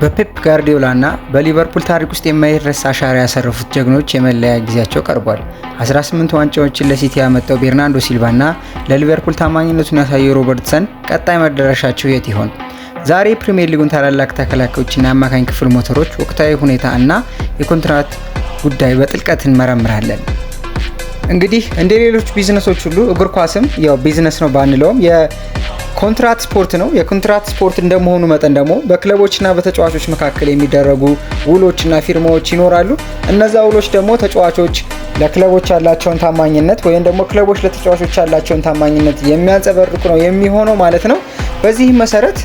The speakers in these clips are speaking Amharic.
በፔፕ ጋርዲዮላ እና በሊቨርፑል ታሪክ ውስጥ የማይረሳ አሻራ ያሰረፉት ጀግኖች የመለያ ጊዜያቸው ቀርቧል። 18 ዋንጫዎችን ለሲቲ ያመጣው ቤርናርዶ ሲልቫ እና ለሊቨርፑል ታማኝነቱን ያሳየው ሮበርትሰን ቀጣይ መዳረሻቸው የት ይሆን? ዛሬ ፕሪሚየር ሊጉን ታላላቅ ተከላካዮችና የአማካኝ ክፍል ሞተሮች ወቅታዊ ሁኔታ እና የኮንትራት ጉዳይ በጥልቀት እንመረምራለን። እንግዲህ እንደ ሌሎች ቢዝነሶች ሁሉ እግር ኳስም ያው ቢዝነስ ነው ባንለውም የኮንትራት ስፖርት ነው። የኮንትራት ስፖርት እንደመሆኑ መጠን ደግሞ በክለቦችና በተጫዋቾች መካከል የሚደረጉ ውሎችና ፊርማዎች ይኖራሉ። እነዛ ውሎች ደግሞ ተጫዋቾች ለክለቦች ያላቸውን ታማኝነት ወይም ደግሞ ክለቦች ለተጫዋቾች ያላቸውን ታማኝነት የሚያንጸባርቁ ነው የሚሆነው ማለት ነው። በዚህም መሰረት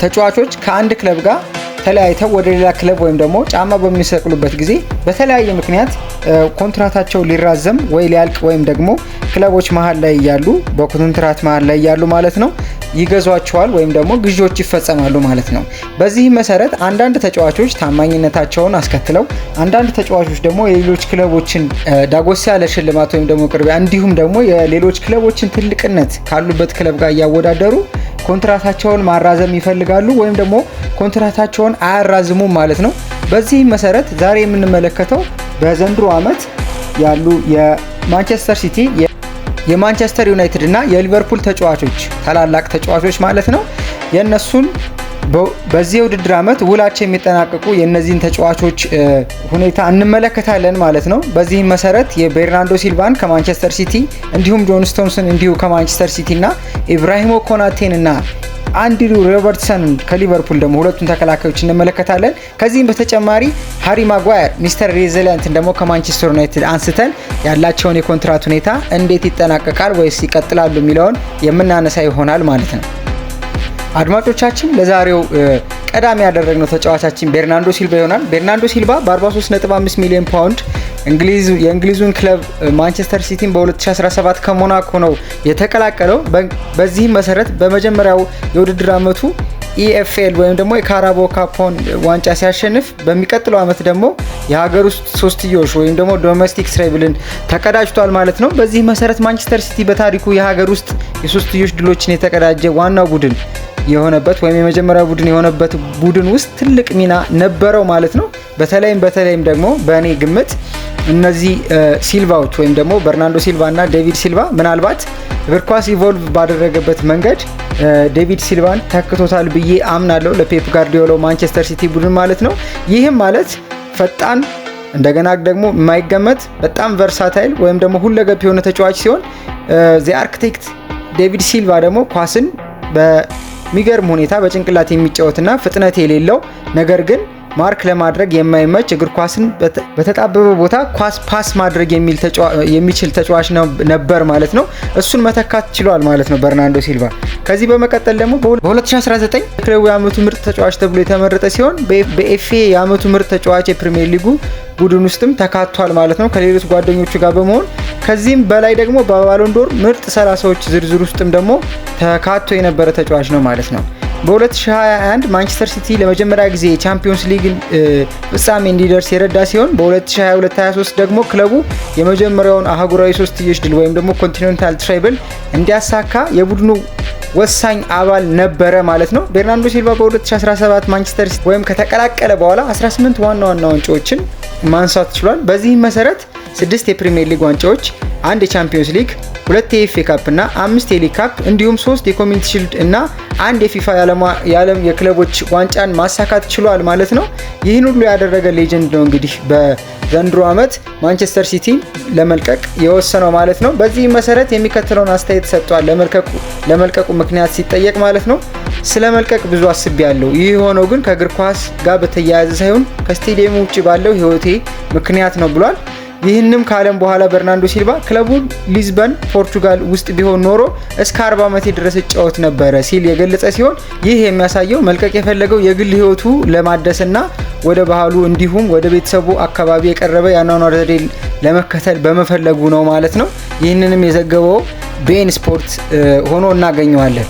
ተጫዋቾች ከአንድ ክለብ ጋር ተለያይተው ወደ ሌላ ክለብ ወይም ደግሞ ጫማ በሚሰቅሉበት ጊዜ በተለያየ ምክንያት ኮንትራታቸው ሊራዘም ወይ ሊያልቅ ወይም ደግሞ ክለቦች መሀል ላይ ያሉ በኮንትራት መሀል ላይ ያሉ ማለት ነው ይገዟቸዋል ወይም ደግሞ ግዢዎች ይፈጸማሉ ማለት ነው። በዚህ መሰረት አንዳንድ ተጫዋቾች ታማኝነታቸውን አስከትለው አንዳንድ ተጫዋቾች ደግሞ የሌሎች ክለቦችን ዳጎስ ያለ ሽልማት ወይም ደግሞ ቅርቢያ እንዲሁም ደግሞ የሌሎች ክለቦችን ትልቅነት ካሉበት ክለብ ጋር እያወዳደሩ ኮንትራታቸውን ማራዘም ይፈልጋሉ ወይም ደግሞ ኮንትራታቸውን አያራዝሙም ማለት ነው። በዚህ መሰረት ዛሬ የምንመለከተው በዘንድሮ ዓመት ያሉ የማንቸስተር ሲቲ የማንቸስተር ዩናይትድ እና የሊቨርፑል ተጫዋቾች ታላላቅ ተጫዋቾች ማለት ነው የነሱን በዚህ ውድድር ዓመት ውላቸው የሚጠናቀቁ የነዚህን ተጫዋቾች ሁኔታ እንመለከታለን ማለት ነው። በዚህ መሰረት የቤርናርዶ ሲልቫን ከማንቸስተር ሲቲ እንዲሁም ጆን ስቶንስን እንዲሁ ከማንቸስተር ሲቲ እና ኢብራሂሞ ኮናቴን እና አንድሪው ሮበርትሰን ከሊቨርፑል ደግሞ ሁለቱን ተከላካዮች እንመለከታለን። ከዚህም በተጨማሪ ሃሪ ማጓየር ሚስተር ሬዚሊያንትን ደግሞ ከማንቸስተር ዩናይትድ አንስተን ያላቸውን የኮንትራት ሁኔታ እንዴት ይጠናቀቃል ወይስ ይቀጥላሉ የሚለውን የምናነሳ ይሆናል ማለት ነው። አድማጮቻችን ለዛሬው ቀዳሚ ያደረግነው ተጫዋቻችን ቤርናርዶ ሲልቫ ይሆናል። ቤርናርዶ ሲልቫ በ43.5 ሚሊዮን ፓውንድ የእንግሊዙን ክለብ ማንቸስተር ሲቲን በ2017 ከሞናኮ ነው የተቀላቀለው። በዚህም መሰረት በመጀመሪያው የውድድር ዓመቱ ኢኤፍኤል ወይም ደግሞ የካራቦ ካፖን ዋንጫ ሲያሸንፍ በሚቀጥለው ዓመት ደግሞ የሀገር ውስጥ ሶስትዮሽ ወይም ደግሞ ዶሜስቲክ ትሬብልን ተቀዳጅቷል ማለት ነው። በዚህ መሰረት ማንቸስተር ሲቲ በታሪኩ የሀገር ውስጥ የሶስትዮሽ ድሎችን የተቀዳጀ ዋናው ቡድን የሆነበት ወይም የመጀመሪያ ቡድን የሆነበት ቡድን ውስጥ ትልቅ ሚና ነበረው ማለት ነው። በተለይም ደግሞ በእኔ ግምት እነዚህ ሲልቫዎች ወይም ደግሞ በርናርዶ ሲልቫ እና ዴቪድ ሲልቫ ምናልባት እግር ኳስ ኢቮልቭ ባደረገበት መንገድ ዴቪድ ሲልቫን ተክቶታል ብዬ አምናለሁ ለፔፕ ጋርዲዮላው ማንቸስተር ሲቲ ቡድን ማለት ነው። ይህም ማለት ፈጣን እንደገና ደግሞ የማይገመት በጣም ቨርሳታይል ወይም ደግሞ ሁለገብ የሆነ ተጫዋች ሲሆን ዚ አርክቴክት ዴቪድ ሲልቫ ደግሞ ኳስን በሚገርም ሁኔታ በጭንቅላት የሚጫወትና ፍጥነት የሌለው ነገር ግን ማርክ ለማድረግ የማይመች እግር ኳስን በተጣበበ ቦታ ኳስ ፓስ ማድረግ የሚችል ተጫዋች ነበር ማለት ነው። እሱን መተካት ችሏል ማለት ነው በርናርዶ ሲልቫ። ከዚህ በመቀጠል ደግሞ በ2019 የክለቡ የዓመቱ ምርጥ ተጫዋች ተብሎ የተመረጠ ሲሆን በኤፍኤ የዓመቱ ምርጥ ተጫዋች የፕሪሚየር ሊጉ ቡድን ውስጥም ተካቷል ማለት ነው ከሌሎች ጓደኞቹ ጋር በመሆን። ከዚህም በላይ ደግሞ በባሎንዶር ምርጥ 30ዎች ዝርዝር ውስጥም ደግሞ ተካቶ የነበረ ተጫዋች ነው ማለት ነው። በ2021 ማንቸስተር ሲቲ ለመጀመሪያ ጊዜ የቻምፒዮንስ ሊግ ፍጻሜ እንዲደርስ የረዳ ሲሆን በ2022-23 ደግሞ ክለቡ የመጀመሪያውን አህጉራዊ ሶስትዮሽ ድል ወይም ደግሞ ኮንቲኔንታል ትሬብል እንዲያሳካ የቡድኑ ወሳኝ አባል ነበረ ማለት ነው። ቤርናርዶ ሲልቫ በ2017 ማንቸስተር ሲቲ ወይም ከተቀላቀለ በኋላ 18 ዋና ዋንጫዎችን ማንሳት ችሏል። በዚህም መሰረት 6 የፕሪሚየር ሊግ ዋንጫዎች፣ 1 የቻምፒዮንስ ሊግ፣ 2 የኤፍኤ ካፕ እና 5 የሊግ ካፕ እንዲሁም 3 የኮሚኒቲ ሺልድ እና 1 የፊፋ የዓለም የክለቦች ዋንጫን ማሳካት ችሏል ማለት ነው። ይህን ሁሉ ያደረገ ሌጀንድ ነው እንግዲህ በዘንድሮ ዓመት ማንቸስተር ሲቲ ለመልቀቅ የወሰነው ማለት ነው። በዚህ መሰረት የሚከተለውን አስተያየት ሰጥቷል ለመልቀቁ ምክንያት ሲጠየቅ ማለት ነው። ስለ መልቀቅ ብዙ አስቤያለሁ። ይህ የሆነው ግን ከእግር ኳስ ጋር በተያያዘ ሳይሆን ከስቴዲየሙ ውጭ ባለው ህይወቴ ምክንያት ነው ብሏል። ይህንም ካለም በኋላ በርናርዶ ሲልቫ ክለቡ ሊዝበን ፖርቹጋል ውስጥ ቢሆን ኖሮ እስከ 40 ዓመቴ ድረስ እጫወት ነበረ ሲል የገለጸ ሲሆን ይህ የሚያሳየው መልቀቅ የፈለገው የግል ህይወቱ ለማደስና ወደ ባህሉ እንዲሁም ወደ ቤተሰቡ አካባቢ የቀረበ የአኗኗር ዘዴ ለመከተል በመፈለጉ ነው ማለት ነው። ይህንንም የዘገበው ቤን ስፖርት ሆኖ እናገኘዋለን።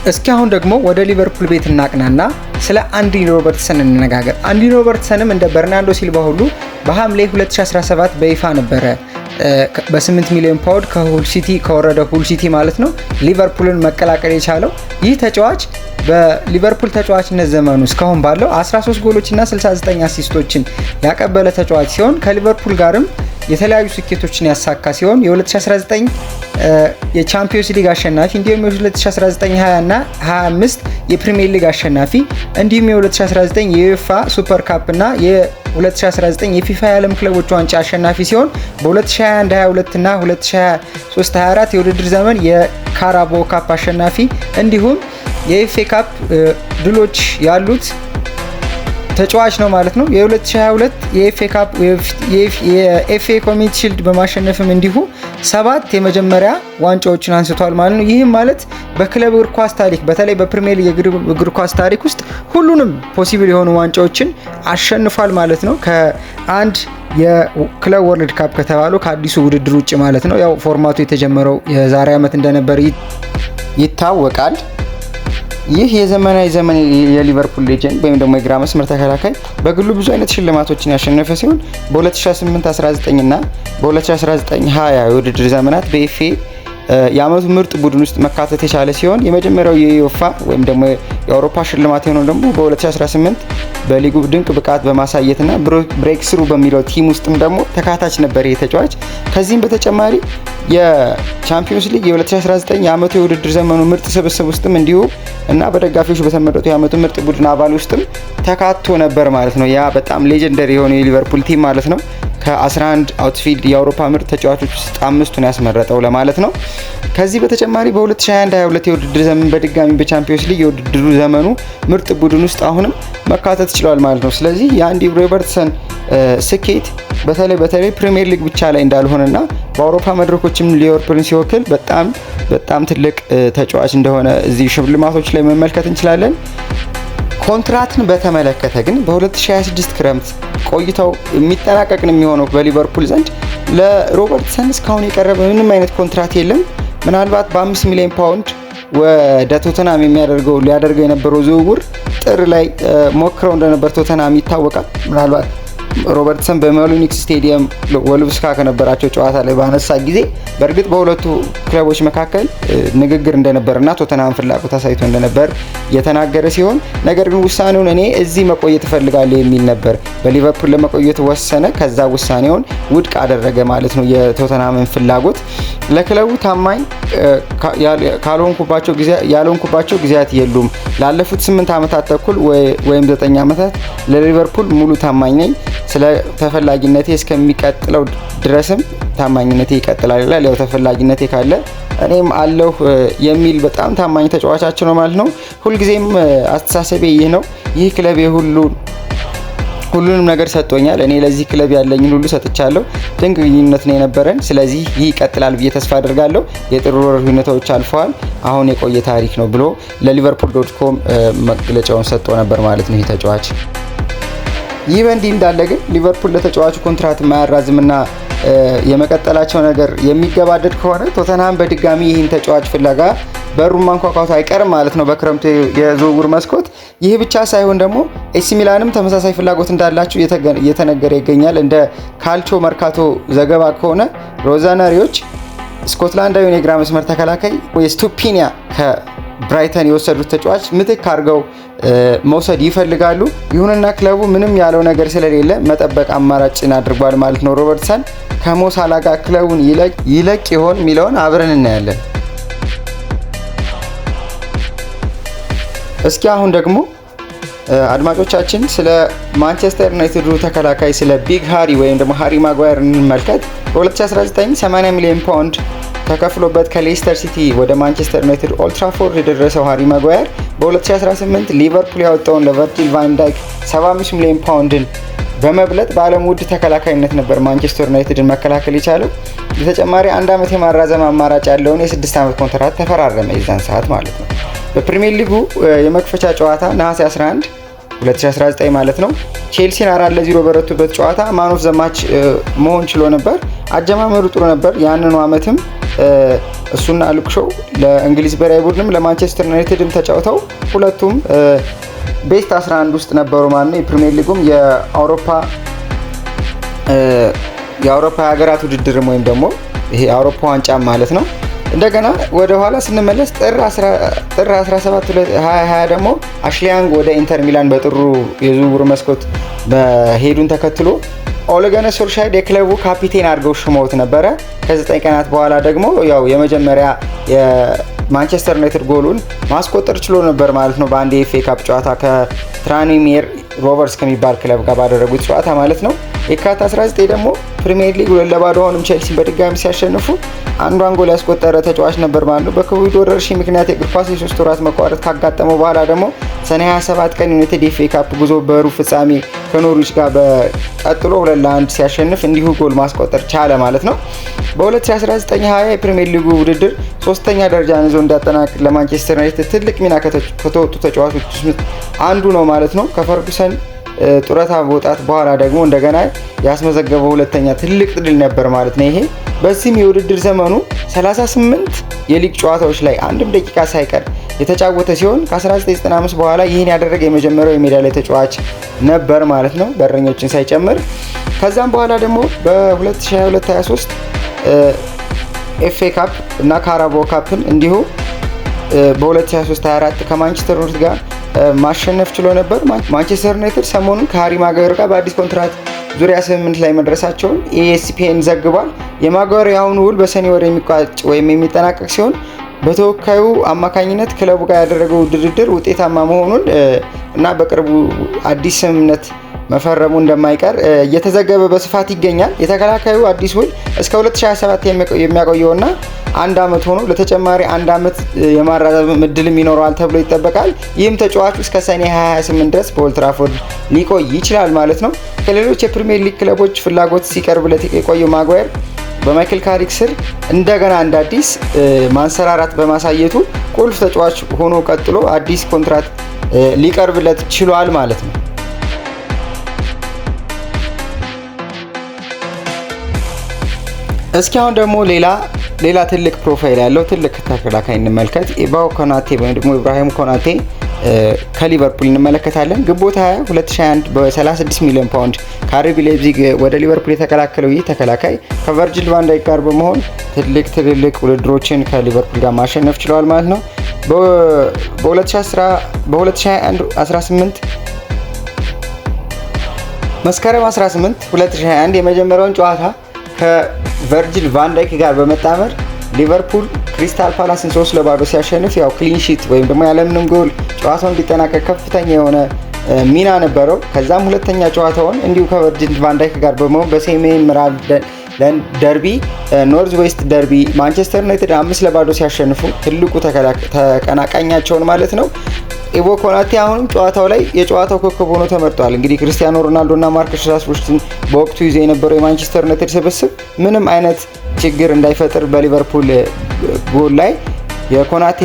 እስኪ አሁን ደግሞ ወደ ሊቨርፑል ቤት እናቅናና ስለ አንድሪ ሮበርትሰን እንነጋገር። አንድሪ ሮበርትሰንም እንደ በርናርዶ ሲልቫ ሁሉ በሐምሌ 2017 በይፋ ነበረ በ8 ሚሊዮን ፓውንድ ከሁል ሲቲ ከወረደ ሁል ሲቲ ማለት ነው ሊቨርፑልን መቀላቀል የቻለው። ይህ ተጫዋች በሊቨርፑል ተጫዋችነት ዘመኑ እስካሁን ባለው 13 ጎሎችና 69 አሲስቶችን ያቀበለ ተጫዋች ሲሆን ከሊቨርፑል ጋርም የተለያዩ ስኬቶችን ያሳካ ሲሆን የ2019 የቻምፒዮንስ ሊግ አሸናፊ እንዲሁም የ2019-20 እና 25 የፕሪሚየር ሊግ አሸናፊ እንዲሁም የ2019 የዩኤፋ ሱፐር ካፕ እና የ2019 የፊፋ የዓለም ክለቦች ዋንጫ አሸናፊ ሲሆን በ2021-22 እና 2023-24 የውድድር ዘመን የካራቦ ካፕ አሸናፊ እንዲሁም የኤፍኤ ካፕ ድሎች ያሉት ተጫዋች ነው ማለት ነው። የ2022 የኤፍኤ ካፕ የኤፍኤ ኮሚኒቲ ሺልድ በማሸነፍም እንዲሁ 7 የመጀመሪያ ዋንጫዎችን አንስቷል ማለት ነው። ይህም ማለት በክለብ እግር ኳስ ታሪክ በተለይ በፕሪሚየር ሊግ እግር ኳስ ታሪክ ውስጥ ሁሉንም ፖሲብል የሆኑ ዋንጫዎችን አሸንፏል ማለት ነው። ከአንድ የክለብ ወርልድ ካፕ ከተባለው ከአዲሱ ውድድር ውጭ ማለት ነው። ያው ፎርማቱ የተጀመረው የዛሬ ዓመት እንደነበር ይታወቃል። ይህ የዘመናዊ ዘመን የሊቨርፑል ሌጀንድ ወይም ደግሞ የግራ መስመር ተከላካይ በግሉ ብዙ አይነት ሽልማቶችን ያሸነፈ ሲሆን በ2018-19 እና በ2019-20 የውድድር ዘመናት በኤፍኤ የአመቱ ምርጥ ቡድን ውስጥ መካተት የቻለ ሲሆን የመጀመሪያው የዩኤፋ ወይም ደግሞ የአውሮፓ ሽልማት የሆነው ደግሞ በ2018 በሊጉ ድንቅ ብቃት በማሳየትና ብሬክ ስሩ በሚለው ቲም ውስጥም ደግሞ ተካታች ነበር ይህ ተጫዋች። ከዚህም በተጨማሪ የቻምፒዮንስ ሊግ የ2019 የአመቱ የውድድር ዘመኑ ምርጥ ስብስብ ውስጥም እንዲሁ እና በደጋፊዎች በተመረጡ የአመቱ ምርጥ ቡድን አባል ውስጥም ተካቶ ነበር ማለት ነው። ያ በጣም ሌጀንደሪ የሆነ የሊቨርፑል ቲም ማለት ነው። ከ11 አውትፊልድ የአውሮፓ ምርጥ ተጫዋቾች ውስጥ 5ቱን ያስመረጠው ለማለት ነው። ከዚህ በተጨማሪ በ2021-22 የውድድር ዘመን በድጋሚ በቻምፒዮንስ ሊግ የውድድሩ ዘመኑ ምርጥ ቡድን ውስጥ አሁንም መካተት ችሏል ማለት ነው። ስለዚህ የአንዲ ሮበርትሰን ስኬት በተለይ ፕሪሚየር ሊግ ብቻ ላይ እንዳልሆነና በአውሮፓ መድረኮችም ሊቨርፑልን ሲወክል በጣም ትልቅ ተጫዋች እንደሆነ እዚህ ሽልማቶች ላይ መመልከት እንችላለን። ኮንትራትን በተመለከተ ግን በ2026 ክረምት ቆይታው የሚጠናቀቅ ነው የሚሆነው በሊቨርፑል ዘንድ። ለሮበርትሰን እስካሁን የቀረበ ምንም አይነት ኮንትራት የለም። ምናልባት በ5 ሚሊዮን ፓውንድ ወደ ቶተናም ሊያደርገው የነበረው ዝውውር ጥር ላይ ሞክረው እንደነበር ቶተናም ይታወቃል። ምናልባት ሮበርትሰን በሞሊኒክስ ስቴዲየም ወልቭስ ከነበራቸው ጨዋታ ላይ ባነሳ ጊዜ በእርግጥ በሁለቱ ክለቦች መካከል ንግግር እንደነበርና ቶተናም ፍላጎት አሳይቶ እንደነበር የተናገረ ሲሆን ነገር ግን ውሳኔውን እኔ እዚህ መቆየት እፈልጋለሁ የሚል ነበር። በሊቨርፑል ለመቆየት ወሰነ። ከዛ ውሳኔውን ውድቅ አደረገ ማለት ነው። የቶተናምን ፍላጎት ለክለቡ ታማኝ ያልሆንኩባቸው ጊዜያት የሉም። ላለፉት 8 ዓመታት ተኩል ወይም 9 ዓመታት ለሊቨርፑል ሙሉ ታማኝ ነኝ። ስለ ተፈላጊነቴ እስከሚቀጥለው ድረስም ታማኝነቴ ይቀጥላል ይላል። ያው ተፈላጊነቴ ካለ እኔም አለሁ የሚል በጣም ታማኝ ተጫዋቻቸው ነው ማለት ነው። ሁልጊዜም አስተሳሰቤ ይህ ነው። ይህ ክለብ ሁሉንም ነገር ሰጥቶኛል። እኔ ለዚህ ክለብ ያለኝን ሁሉ ሰጥቻለሁ። ድንቅ ግንኙነት ነው የነበረን። ስለዚህ ይህ ይቀጥላል ብዬ ተስፋ አድርጋለሁ። የጥሩ ሁኔታዎች አልፈዋል። አሁን የቆየ ታሪክ ነው ብሎ ለሊቨርፑል.com መግለጫውን ሰጥቶ ነበር ማለት ነው ይህ ተጫዋች። ይህ በእንዲህ እንዳለ ግን ሊቨርፑል ለተጫዋቹ ኮንትራት የማያራዝምና የመቀጠላቸው ነገር የሚገባደድ ከሆነ ቶተንሃም በድጋሚ ይህን ተጫዋች ፍለጋ በሩን ማንኳኳቱ አይቀርም ማለት ነው በክረምቱ የዝውውር መስኮት። ይህ ብቻ ሳይሆን ደግሞ ኤሲ ሚላንም ተመሳሳይ ፍላጎት እንዳላቸው እየተነገረ ይገኛል። እንደ ካልቾ መርካቶ ዘገባ ከሆነ ሮዛናሪዎች ስኮትላንዳዊውን የግራ መስመር ተከላካይ የስቱፒኒያ ከብራይተን የወሰዱት ተጫዋች ምትክ አድርገው መውሰድ ይፈልጋሉ። ይሁንና ክለቡ ምንም ያለው ነገር ስለሌለ መጠበቅ አማራጭን አድርጓል ማለት ነው። ሮበርትሰን ከሞሳላ ጋር ክለቡን ይለቅ ይሆን የሚለውን አብረን እናያለን። እስኪ አሁን ደግሞ አድማጮቻችን ስለ ማንቸስተር ዩናይትድ ተከላካይ ስለ ቢግ ሃሪ ወይም ደግሞ ሃሪ ማጓየር እንመልከት። በ2019 80 ሚሊዮን ፓውንድ ተከፍሎበት ከሌስተር ሲቲ ወደ ማንቸስተር ዩናይትድ ኦልድ ትራፎርድ የደረሰው ሃሪ ማጓየር በ2018 ሊቨርፑል ያወጣውን ለቨርጂል ቫን ዳይክ 75 ሚሊዮን ፓውንድን በመብለጥ በዓለም ውድ ተከላካይነት ነበር ማንቸስተር ዩናይትድን መከላከል የቻለው። በተጨማሪ 1 ዓመት የማራዘም አማራጭ ያለውን የ6 ዓመት ኮንትራት ተፈራረመ የዛን ሰዓት ማለት ነው። በፕሪሚየር ሊጉ የመክፈቻ ጨዋታ ነሐሴ 11 2019 ማለት ነው ቼልሲን 4-0 በረቱበት ጨዋታ ማን ኦፍ ዘ ማች መሆን ችሎ ነበር። አጀማመሩ ጥሩ ነበር። ያንኑ ዓመትም እሱና ሉክ ሾው ለእንግሊዝ ብሔራዊ ቡድንም ለማንቸስተር ዩናይትድም ተጫውተው ሁለቱም ቤስት 11 ውስጥ ነበሩ ማለት ነው። የፕሪሚየር ሊጉም የአውሮፓ ሀገራት ውድድርም ወይም ደግሞ ይሄ የአውሮፓ ዋንጫ ማለት ነው እንደገና ወደ ኋላ ስንመለስ ጥር 17 2020 ደግሞ አሽሊ ያንግ ወደ ኢንተር ሚላን በጥሩ የዝውውር መስኮት በሄዱን ተከትሎ ኦሌ ጉናር ሶልሻየር የክለቡ ካፒቴን አድርገው ሾመውት ነበረ። ከ9 ቀናት በኋላ ደግሞ ያው የመጀመሪያ የማንቸስተር ዩናይትድ ጎሉን ማስቆጠር ችሎ ነበር ማለት ነው። በአንድ የኤፍኤ ካፕ ጨዋታ ከትራኒሜር ሮቨርስ ከሚባል ክለብ ጋር ባደረጉት ጨዋታ ማለት ነው። የካቲት 19 ደግሞ ፕሪሚየር ሊግ 2-0 ሆኖም ቼልሲን በድጋሚ ሲያሸንፉ አንዷን ጎል ያስቆጠረ ተጫዋች ነበር ማለት ነው። በኮቪድ ወረርሽኝ ምክንያት የእግር ኳስ የ3 ወራት መቋረጥ ካጋጠመው በኋላ ደግሞ ሰኔ 27 ቀን ዩናይትድ የኤፍኤ ካፕ ጉዞ በሩብ ፍጻሜ ከኖርዊች ጋር በቀጥሎ 2-1 ሲያሸንፍ እንዲሁ ጎል ማስቆጠር ቻለ ማለት ነው። በ2019-20 የፕሪሚየር ሊጉ ውድድር 3ኛ ደረጃን ይዞ እንዲያጠናቅቅ ለማንቸስተር ዩናይትድ ትልቅ ሚና ከተወጡ ተጫዋቾች ውስጥ አንዱ ነው ማለት ነው። ከፈርጉሰን ጡረታ መውጣት በኋላ ደግሞ እንደገና ያስመዘገበው ሁለተኛ ትልቅ ድል ነበር ማለት ነው ይሄ። በዚህም የውድድር ዘመኑ 38 የሊግ ጨዋታዎች ላይ አንድም ደቂቃ ሳይቀር የተጫወተ ሲሆን ከ1995 በኋላ ይህን ያደረገ የመጀመሪያው የሜዳ ላይ ተጫዋች ነበር ማለት ነው በረኞችን ሳይጨምር። ከዛም በኋላ ደግሞ በ2022-23 ኤፍኤ ካፕ እና ካራባኦ ካፕን እንዲሁ በ2023-24 ከማንቸስተር ዩናይትድ ጋር ማሸነፍ ችሎ ነበር። ማንቸስተር ዩናይትድ ሰሞኑን ከሃሪ ማጓየር ጋር በአዲስ ኮንትራት ዙሪያ ስምምነት ላይ መድረሳቸውን ESPN ዘግቧል። የማጓየር የአሁኑ ውል በሰኔ ወር የሚቋጭ ወይም የሚጠናቀቅ ሲሆን በተወካዩ አማካኝነት ክለቡ ጋር ያደረገው ድርድር ውጤታማ መሆኑን እና በቅርቡ አዲስ ስምምነት መፈረሙ እንደማይቀር እየተዘገበ በስፋት ይገኛል። የተከላካዩ አዲስ ውል እስከ 2027 የሚያቆየውና 1 ዓመት ሆኖ ለተጨማሪ 1 ዓመት የማራዘም እድልም ይኖረዋል ተብሎ ይጠበቃል። ይህም ተጫዋቹ እስከ ሰኔ 2028 ድረስ በኦልድ ትራፎርድ ሊቆይ ይችላል ማለት ነው። ከሌሎች የፕሪሚየር ሊግ ክለቦች ፍላጎት ሲቀርብለት የቆየው ማጓየር በማይክል ካሪክ ስር እንደገና እንደ አዲስ ማንሰራራት በማሳየቱ ቁልፍ ተጫዋች ሆኖ ቀጥሎ አዲስ ኮንትራት ሊቀርብለት ችሏል ማለት ነው። እስኪ አሁን ደግሞ ሌላ ትልቅ ፕሮፋይል ያለው ትልቅ ተከላካይ እንመልከት። ኢብራሂም ኮናቴ ወይም ደግሞ ኢብራሂም ኮናቴ ከሊቨርፑል እንመለከታለን። ግንቦት 20 2021 በ36 ሚሊዮን ፓውንድ ከአርቢ ላይፕዚግ ወደ ሊቨርፑል የተቀላቀለው ይህ ተከላካይ ከቨርጂል ቫን ዳይክ ጋር በመሆን ትልልቅ ውድድሮችን ከሊቨርፑል ጋር ማሸነፍ ችለዋል ማለት ነው። በ2021-18 መስከረም 18 2021 የመጀመሪያውን ጨዋታ ከቨርጂል ቫን ዳይክ ጋር በመጣመር ሊቨርፑል ክሪስታል ፓላስን 3-0 ሲያሸንፍ ያው ክሊን ሺት ወይም ደግሞ ያለምንም ጎል ጨዋታውን እንዲጠናቀቅ ከፍተኛ የሆነ ሚና ነበረው። ከዛም ሁለተኛ ጨዋታውን እንዲሁ ከቨርጂል ቫን ዳይክ ጋር በመሆን በሰሜን ምዕራብ ደርቢ ኖርዝ ዌስት ደርቢ ማንቸስተር ዩናይትድ 5-0 ሲያሸንፉ ትልቁ ተቀናቃኛቸውን ማለት ነው ኢቦ ኮናቴ አሁንም ጨዋታው ላይ የጨዋታው ኮከብ ሆኖ ተመርጧል። እንግዲህ ክሪስቲያኖ ሮናልዶ እና ማርከስ ራሽፎርድን በወቅቱ ይዘው የነበረው የማንቸስተር ዩናይትድ ስብስብ ምንም አይነት ችግር እንዳይፈጥር በሊቨርፑል ጎል ላይ የኮናቴ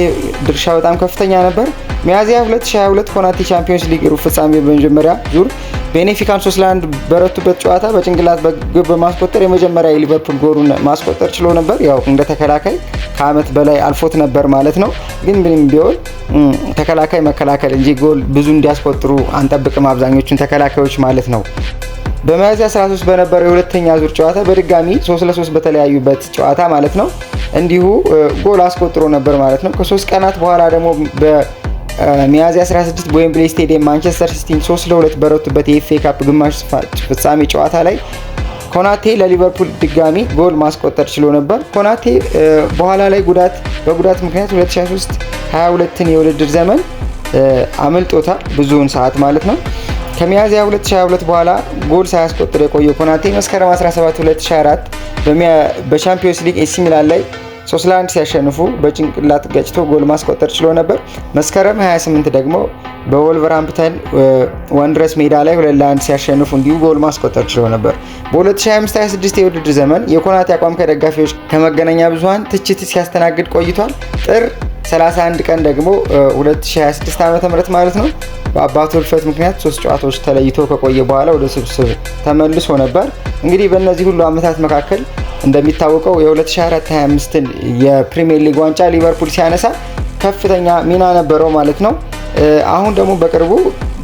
ድርሻ በጣም ከፍተኛ ነበር። ሚያዝያ 2022 ኮናቴ ቻምፒዮንስ ሊግ ሩብ ፍጻሜ በመጀመሪያ ዙር ቤኔፊካን 3-1 በረቱበት ጨዋታ በጭንቅላት በግብ በማስቆጠር የመጀመሪያ የሊቨርፑል ጎሉን ማስቆጠር ችሎ ነበር። ያው እንደ ተከላካይ ከዓመት በላይ አልፎት ነበር ማለት ነው። ግን ምንም ቢሆን ተከላካይ መከላከል እንጂ ጎል ብዙ እንዲያስቆጥሩ አንጠብቅም አብዛኞቹን ተከላካዮች ማለት ነው። በሚያዝያ 13 በነበረው የሁለተኛ ዙር ጨዋታ በድጋሚ 3-3 በተለያዩበት ጨዋታ ማለት ነው እንዲሁ ጎል አስቆጥሮ ነበር ማለት ነው። ከ3 ቀናት በኋላ ደግሞ ሚያዝያ 16 በዌምብሌይ ስቴዲየም ማንቸስተር ሲቲን 3-2 በረቱበት የኤፍኤ ካፕ ግማሽ ፍጻሜ ጨዋታ ላይ ኮናቴ ለሊቨርፑል ድጋሚ ጎል ማስቆጠር ችሎ ነበር። ኮናቴ በኋላ ላይ በጉዳት ምክንያት 2023-22ን የውድድር ዘመን አመልጦታል ብዙውን ሰዓት ማለት ነው። ከሚያዝያ 2022 በኋላ ጎል ሳያስቆጥር የቆየው ኮናቴ መስከረም 17 2024 በቻምፒዮንስ ሊግ ኤሲ ሚላን ላይ 3-1 ሲያሸንፉ በጭንቅላት ገጭቶ ጎል ማስቆጠር ችሎ ነበር። መስከረም 28 ደግሞ በወልቨርሃምፕተን ወንድረስ ሜዳ ላይ 2-1 ሲያሸንፉ እንዲሁ ጎል ማስቆጠር ችሎ ነበር። በ2025-26 የውድድር ዘመን የኮናቴ አቋም ከደጋፊዎች ከመገናኛ ብዙሃን ትችት ሲያስተናግድ ቆይቷል። ጥር 31 ቀን ደግሞ 2026 ዓ.ም ማለት ነው በአባቱ ሕልፈት ምክንያት 3 ጨዋታዎች ተለይቶ ከቆየ በኋላ ወደ ስብስብ ተመልሶ ነበር። እንግዲህ በእነዚህ ሁሉ ዓመታት መካከል እንደሚታወቀው የ2024-25ን የፕሪሚየር ሊግ ዋንጫ ሊቨርፑል ሲያነሳ ከፍተኛ ሚና ነበረው ማለት ነው። አሁን ደግሞ በቅርቡ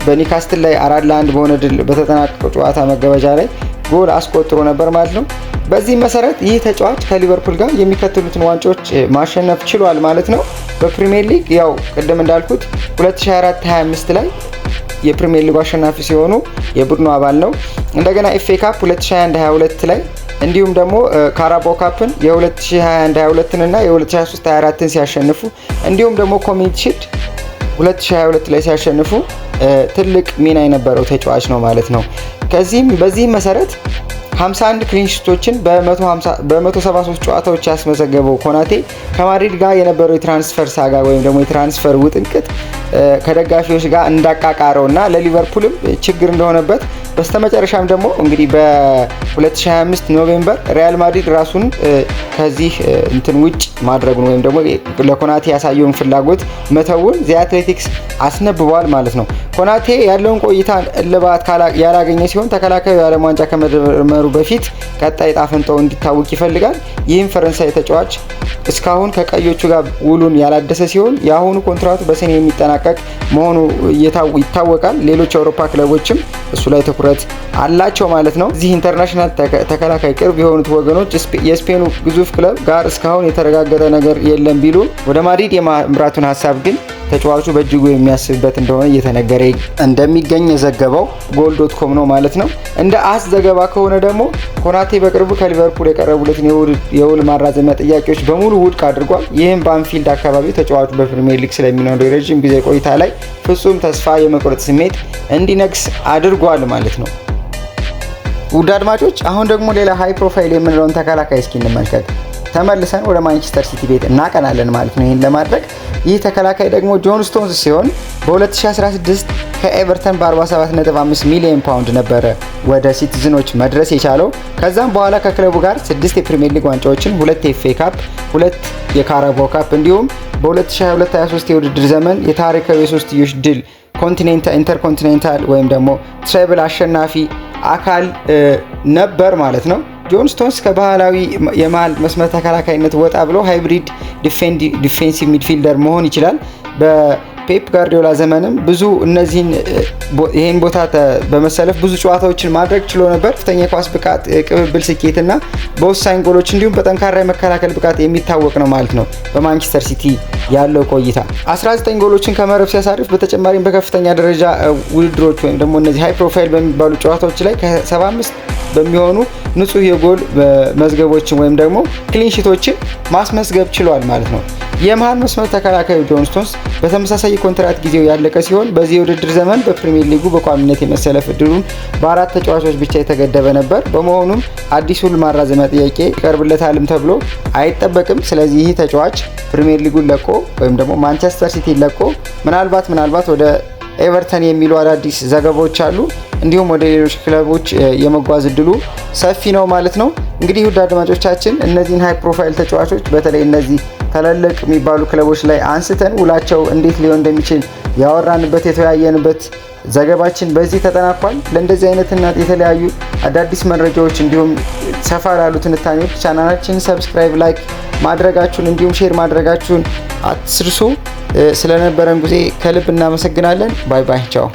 በኒካስትል ላይ 4-1 በሆነ ድል በተጠናቀቀው ጨዋታ መገበጃ ላይ ጎል አስቆጥሮ ነበር ማለት ነው። በዚህ መሰረት ይህ ተጫዋች ከሊቨርፑል ጋር የሚከተሉትን ዋንጫዎች ማሸነፍ ችሏል ማለት ነው። በፕሪሚየር ሊግ ያው ቅድም እንዳልኩት 2024-25 ላይ የፕሪሚየር ሊግ አሸናፊ ሲሆኑ የቡድኑ አባል ነው። እንደገና ኤፍኤ ካፕ 2021-22 ላይ እንዲሁም ደግሞ ካራባኦ ካፕን የ2021-22 እና የ2023-24ን ሲያሸንፉ እንዲሁም ደግሞ ኮሚኒቲ ሺልድ 2022 ላይ ሲያሸንፉ ትልቅ ሚና የነበረው ተጫዋች ነው ማለት ነው። በዚህም መሰረት 51 ክሊንሺቶችን በ173 ጨዋታዎች ያስመዘገበው ኮናቴ ከማድሪድ ጋር የነበረው የትራንስፈር ሳጋ ወይም ደግሞ የትራንስፈር ውጥንቅጥ ከደጋፊዎች ጋር እንዳቃቃረውና ለሊቨርፑልም ችግር እንደሆነበት በስተመጨረሻም ደግሞ እንግዲህ በ2025 ኖቬምበር ሪያል ማድሪድ ራሱን ከዚህ እንትን ውጭ ማድረጉን ወይም ደግሞ ለኮናቴ ያሳየውን ፍላጎት መተውን ዚ አትሌቲክስ አስነብቧል ማለት ነው። ኮናቴ ያለውን ቆይታ እልባት ያላገኘ ሲሆን ተከላካዩ የዓለም ዋንጫ ከመጀመሩ በፊት ቀጣይ ዕጣ ፈንታው እንዲታወቅ ይፈልጋል። ይህም ፈረንሳይ ተጫዋች እስካሁን ከቀዮቹ ጋር ውሉን ያላደሰ ሲሆን የአሁኑ ኮንትራቱ በሰኔ የሚጠናቀቅ መሆኑ ይታወቃል። ሌሎች የአውሮፓ ክለቦችም እሱ ላይ ትኩረት አላቸው ማለት ነው። እዚህ ኢንተርናሽናል ተከላካይ ቅርብ የሆኑት ወገኖች የስፔኑ ግዙፍ ክለብ ጋር እስካሁን የተረጋገጠ ነገር የለም ቢሉ ወደ ማድሪድ የማምራቱን ሀሳብ ግን ተጫዋቹ በእጅጉ የሚያስብበት እንደሆነ እየተነገረ እንደሚገኝ የዘገበው goal.com ነው ማለት ነው። እንደ አስ ዘገባ ከሆነ ደግሞ ኮናቴ በቅርቡ ከሊቨርፑል የቀረቡለትን የውል ማራዘሚያ ጥያቄዎች በሙሉ ውድቅ አድርጓል። ይህም በአንፊልድ አካባቢ ተጫዋቹ በፕሪሚየር ሊግ ስለሚኖረው የረጅም ጊዜ ቆይታ ላይ ፍጹም ተስፋ የመቁረጥ ስሜት እንዲነግስ አድርጓል ማለት ነው። ውድ አድማጮች አሁን ደግሞ ሌላ ሃይ ፕሮፋይል የምንለውን ተከላካይ እስኪ እንመልከት። ተመልሰን ወደ ማንቸስተር ሲቲ ቤት እናቀናለን ማለት ነው። ይህን ለማድረግ ይህ ተከላካይ ደግሞ ጆን ስቶንስ ሲሆን በ2016 ከኤቨርተን በ47.5 ሚሊዮን ፓውንድ ነበረ ወደ ሲቲዝኖች መድረስ የቻለው። ከዛም በኋላ ከክለቡ ጋር 6 የፕሪሚየር ሊግ ዋንጫዎችን፣ 2 የኤፍኤ ካፕ፣ 2 የካራባኦ ካፕ እንዲሁም በ2022-23 የውድድር ዘመን የታሪካዊ የሶስትዮሽ ድል ኢንተርኮንቲኔንታል ወይም ደግሞ ትሬብል አሸናፊ አካል ነበር ማለት ነው። ጆን ስቶንስ ከባህላዊ የመሃል መስመር ተከላካይነት ወጣ ብሎ ሃይብሪድ ዲፌንሲቭ ሚድፊልደር መሆን ይችላል። በፔፕ ጋርዲዮላ ዘመንም ብዙ ይህን ቦታ በመሰለፍ ብዙ ጨዋታዎችን ማድረግ ችሎ ነበር። ከፍተኛ የኳስ ብቃት፣ ቅብብል ስኬትና በወሳኝ ጎሎች እንዲሁም በጠንካራ የመከላከል ብቃት የሚታወቅ ነው ማለት ነው። በማንቸስተር ሲቲ ያለው ቆይታ 19 ጎሎችን ከመረብ ሲያሳርፍ በተጨማሪም በከፍተኛ ደረጃ ውድድሮች ወይም ደግሞ እነዚህ ሃይ ፕሮፋይል በሚባሉ ጨዋታዎች ላይ ከ75 በሚሆኑ ንጹህ የጎል መዝገቦችን ወይም ደግሞ ክሊንሺቶችን ማስመዝገብ ችሏል ማለት ነው። የመሃል መስመር ተከላካዩ ጆን ስቶንስ በተመሳሳይ የኮንትራት ጊዜው ያለቀ ሲሆን በዚህ የውድድር ዘመን በፕሪሚየር ሊጉ በቋሚነት የመሰለፍ እድሉን በ4 ተጫዋቾች ብቻ የተገደበ ነበር። በመሆኑም አዲስ ውል ማራዘሚያ ጥያቄ ይቀርብለታልም ተብሎ አይጠበቅም። ስለዚህ ይህ ተጫዋች ፕሪሚየር ሊጉን ለቆ ወይም ደግሞ ማንቸስተር ሲቲ ለቆ ምናልባት ወደ ኤቨርተን የሚሉ አዳዲስ ዘገባዎች አሉ። እንዲሁም ወደ ሌሎች ክለቦች የመጓዝ እድሉ ሰፊ ነው ማለት ነው። እንግዲህ ውድ አድማጮቻችን እነዚህን ሃይ ፕሮፋይል ተጫዋቾች በተለይ እነዚህ ታላላቅ የሚባሉ ክለቦች ላይ አንስተን ውላቸው እንዴት ሊሆን እንደሚችል ያወራንበት የተወያየንበት ዘገባችን በዚህ ተጠናቋል። ለእንደዚህ አይነትና የተለያዩ አዳዲስ መረጃዎች እንዲሁም ሰፋ ላሉ ትንታኔዎች ቻናላችንን ሰብስክራይብ፣ ላይክ ማድረጋችሁን እንዲሁም ሼር ማድረጋችሁን አትርሱ። ስለነበረን ጊዜ ከልብ እናመሰግናለን። ባይ ባይ፣ ቻው።